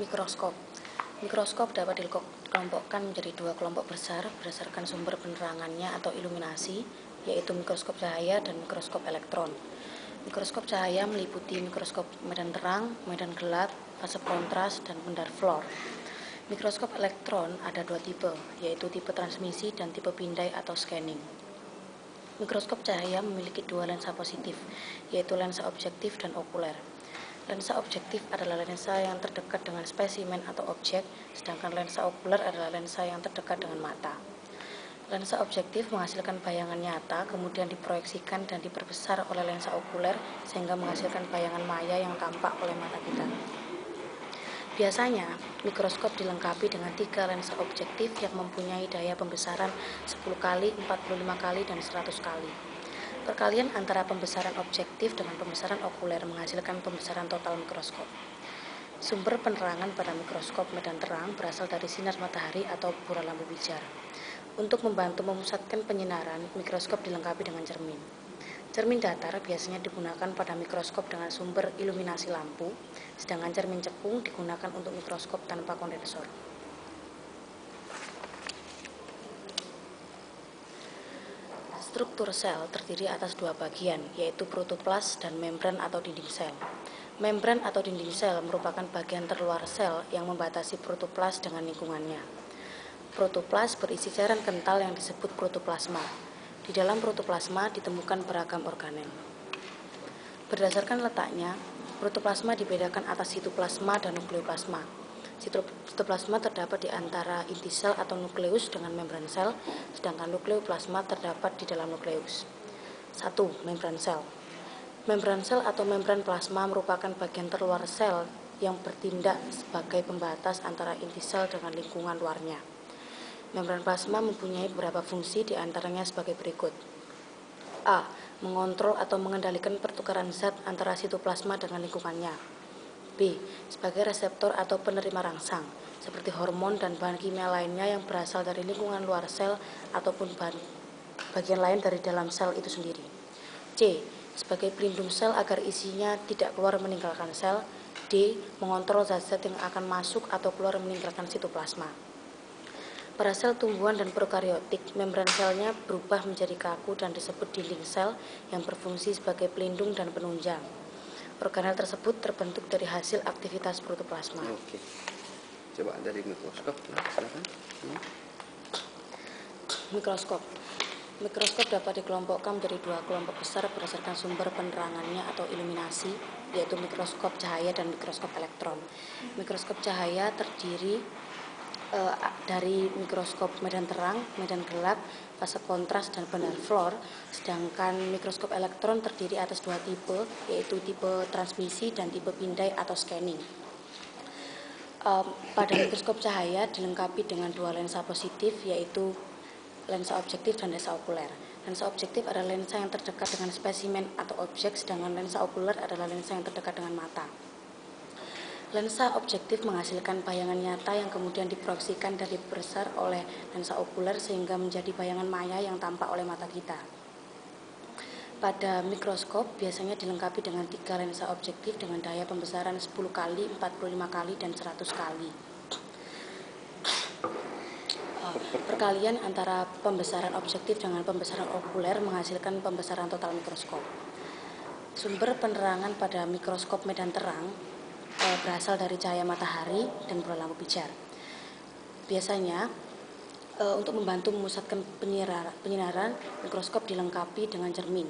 Mikroskop. Mikroskop dapat dikelompokkan menjadi dua kelompok besar berdasarkan sumber penerangannya atau iluminasi, yaitu mikroskop cahaya dan mikroskop elektron. Mikroskop cahaya meliputi mikroskop medan terang, medan gelap, fase kontras, dan pendar Floer. Mikroskop elektron ada dua tipe, yaitu tipe transmisi dan tipe pindai atau scanning. Mikroskop cahaya memiliki dua lensa positif, yaitu lensa objektif dan okuler. Lensa objektif adalah lensa yang terdekat dengan spesimen atau objek, sedangkan lensa okuler adalah lensa yang terdekat dengan mata. Lensa objektif menghasilkan bayangan nyata, kemudian diproyeksikan dan diperbesar oleh lensa okuler sehingga menghasilkan bayangan maya yang tampak oleh mata kita. Biasanya, mikroskop dilengkapi dengan 3 lensa objektif yang mempunyai daya pembesaran 10 kali, 45 kali, dan 100 kali. Perkalian antara pembesaran objektif dengan pembesaran okuler menghasilkan pembesaran total mikroskop. Sumber penerangan pada mikroskop medan terang berasal dari sinar matahari atau bola lampu pijar. Untuk membantu memusatkan penyinaran, mikroskop dilengkapi dengan cermin. Cermin datar biasanya digunakan pada mikroskop dengan sumber iluminasi lampu, sedangkan cermin cekung digunakan untuk mikroskop tanpa kondensor. Struktur sel terdiri atas dua bagian, yaitu protoplas dan membran atau dinding sel. Membran atau dinding sel merupakan bagian terluar sel yang membatasi protoplas dengan lingkungannya. Protoplas berisi cairan kental yang disebut protoplasma. Di dalam protoplasma ditemukan beragam organel. Berdasarkan letaknya, protoplasma dibedakan atas sitoplasma dan nukleoplasma. Sitoplasma terdapat di antara inti sel atau nukleus dengan membran sel, sedangkan nukleoplasma terdapat di dalam nukleus. 1. Membran sel. Membran sel atau membran plasma merupakan bagian terluar sel yang bertindak sebagai pembatas antara inti sel dengan lingkungan luarnya. Membran plasma mempunyai beberapa fungsi, diantaranya sebagai berikut. A. Mengontrol atau mengendalikan pertukaran zat antara sitoplasma dengan lingkungannya. B. Sebagai reseptor atau penerima rangsang, seperti hormon dan bahan kimia lainnya yang berasal dari lingkungan luar sel ataupun bagian lain dari dalam sel itu sendiri. C. Sebagai pelindung sel agar isinya tidak keluar meninggalkan sel. D. Mengontrol zat-zat yang akan masuk atau keluar meninggalkan sitoplasma. Pada sel tumbuhan dan prokariotik, membran selnya berubah menjadi kaku dan disebut dinding sel yang berfungsi sebagai pelindung dan penunjang. Organel tersebut terbentuk dari hasil aktivitas protoplasma. Oke. Coba dari mikroskop, silakan. Mikroskop. Mikroskop dapat dikelompokkan menjadi dua kelompok besar berdasarkan sumber penerangannya atau iluminasi, yaitu mikroskop cahaya dan mikroskop elektron. Mikroskop cahaya terdiri dari mikroskop medan terang, medan gelap, fase kontras, dan pendar Floer, sedangkan mikroskop elektron terdiri atas dua tipe, yaitu tipe transmisi dan tipe pindai atau scanning. Pada mikroskop cahaya dilengkapi dengan dua lensa positif, yaitu lensa objektif dan lensa okuler. Lensa objektif adalah lensa yang terdekat dengan spesimen atau objek, sedangkan lensa okuler adalah lensa yang terdekat dengan mata. Lensa objektif menghasilkan bayangan nyata yang kemudian diproyeksikan dan diperbesar oleh lensa okuler sehingga menjadi bayangan maya yang tampak oleh mata kita. Pada mikroskop biasanya dilengkapi dengan 3 lensa objektif dengan daya pembesaran 10 kali, 45 kali, dan 100 kali. Perkalian antara pembesaran objektif dengan pembesaran okuler menghasilkan pembesaran total mikroskop. Sumber penerangan pada mikroskop medan terang berasal dari cahaya matahari dan bola lampu pijar. Biasanya, untuk membantu memusatkan penyinaran, mikroskop dilengkapi dengan cermin.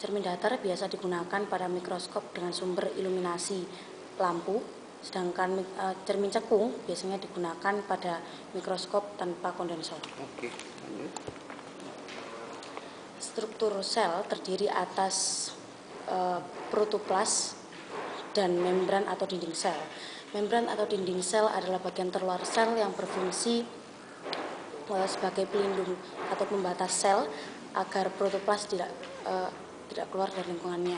Cermin datar biasa digunakan pada mikroskop dengan sumber iluminasi lampu, sedangkan cermin cekung biasanya digunakan pada mikroskop tanpa kondensor. Oke, lanjut. Struktur sel terdiri atas protoplas dan membran atau dinding sel. Membran atau dinding sel adalah bagian terluar sel yang berfungsi sebagai pelindung atau pembatas sel agar protoplas tidak keluar dari lingkungannya.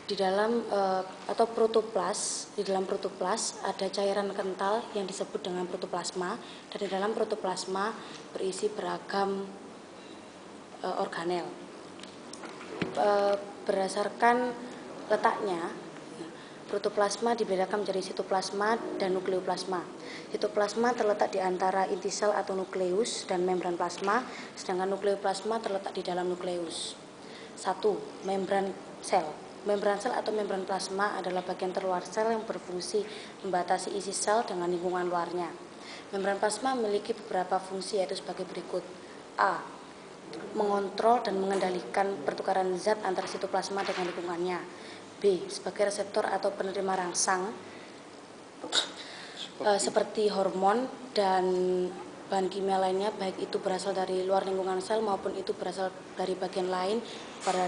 Di dalam di dalam protoplas ada cairan kental yang disebut dengan protoplasma, dan di dalam protoplasma berisi beragam organel. Berdasarkan letaknya, Protoplasma dibedakan menjadi sitoplasma dan nukleoplasma. Sitoplasma terletak di antara inti sel atau nukleus dan membran plasma, sedangkan nukleoplasma terletak di dalam nukleus. 1. Membran sel. Membran sel atau membran plasma adalah bagian terluar sel yang berfungsi membatasi isi sel dengan lingkungan luarnya. Membran plasma memiliki beberapa fungsi, yaitu sebagai berikut. A. Mengontrol dan mengendalikan pertukaran zat antara sitoplasma dengan lingkungannya. B. Sebagai reseptor atau penerima rangsang seperti hormon dan bahan kimia lainnya, baik itu berasal dari luar lingkungan sel maupun itu berasal dari bagian lain pada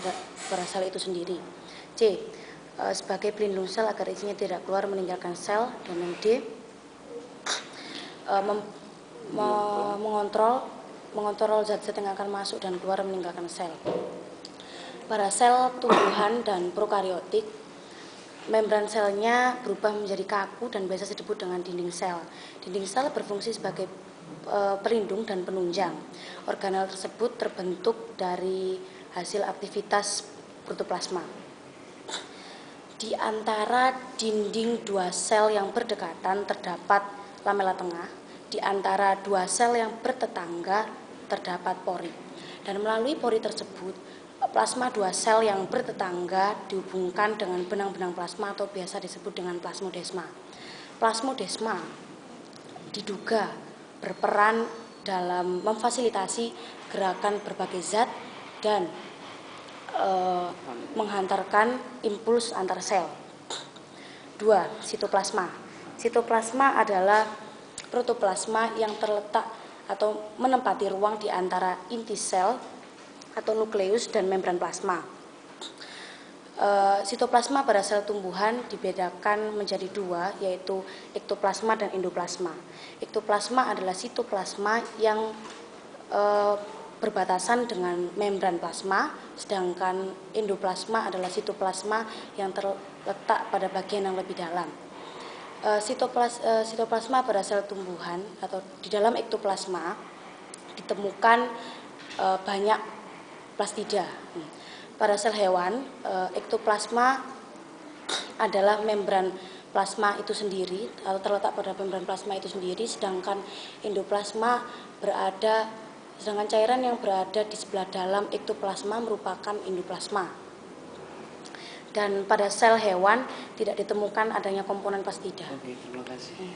sel itu sendiri. C. Sebagai pelindung sel agar isinya tidak keluar meninggalkan sel. Dan yang D. Mengontrol zat-zat yang akan masuk dan keluar meninggalkan sel. Pada sel tumbuhan dan prokariotik, membran selnya berubah menjadi kaku dan biasa disebut dengan dinding sel. Dinding sel berfungsi sebagai pelindung dan penunjang. Organel tersebut terbentuk dari hasil aktivitas protoplasma. Di antara dinding dua sel yang berdekatan terdapat lamela tengah. Di antara dua sel yang bertetangga terdapat pori. Dan melalui pori tersebut, plasma dua sel yang bertetangga dihubungkan dengan benang-benang plasma atau biasa disebut dengan plasmodesma. Plasmodesma diduga berperan dalam memfasilitasi gerakan berbagai zat dan menghantarkan impuls antar sel. 2. Sitoplasma. Sitoplasma adalah protoplasma yang terletak atau menempati ruang di antara inti sel atau nukleus dan membran plasma. Sitoplasma pada sel tumbuhan dibedakan menjadi dua, yaitu ektoplasma dan endoplasma. Ektoplasma adalah sitoplasma yang berbatasan dengan membran plasma, sedangkan endoplasma adalah sitoplasma yang terletak pada bagian yang lebih dalam. Sitoplasma pada sel tumbuhan atau di dalam ektoplasma ditemukan banyak plastida. Pada sel hewan, ektoplasma adalah membran plasma itu sendiri atau terletak pada membran plasma itu sendiri, sedangkan cairan yang berada di sebelah dalam ektoplasma merupakan endoplasma. Dan pada sel hewan tidak ditemukan adanya komponen plastida. Oke, terima kasih.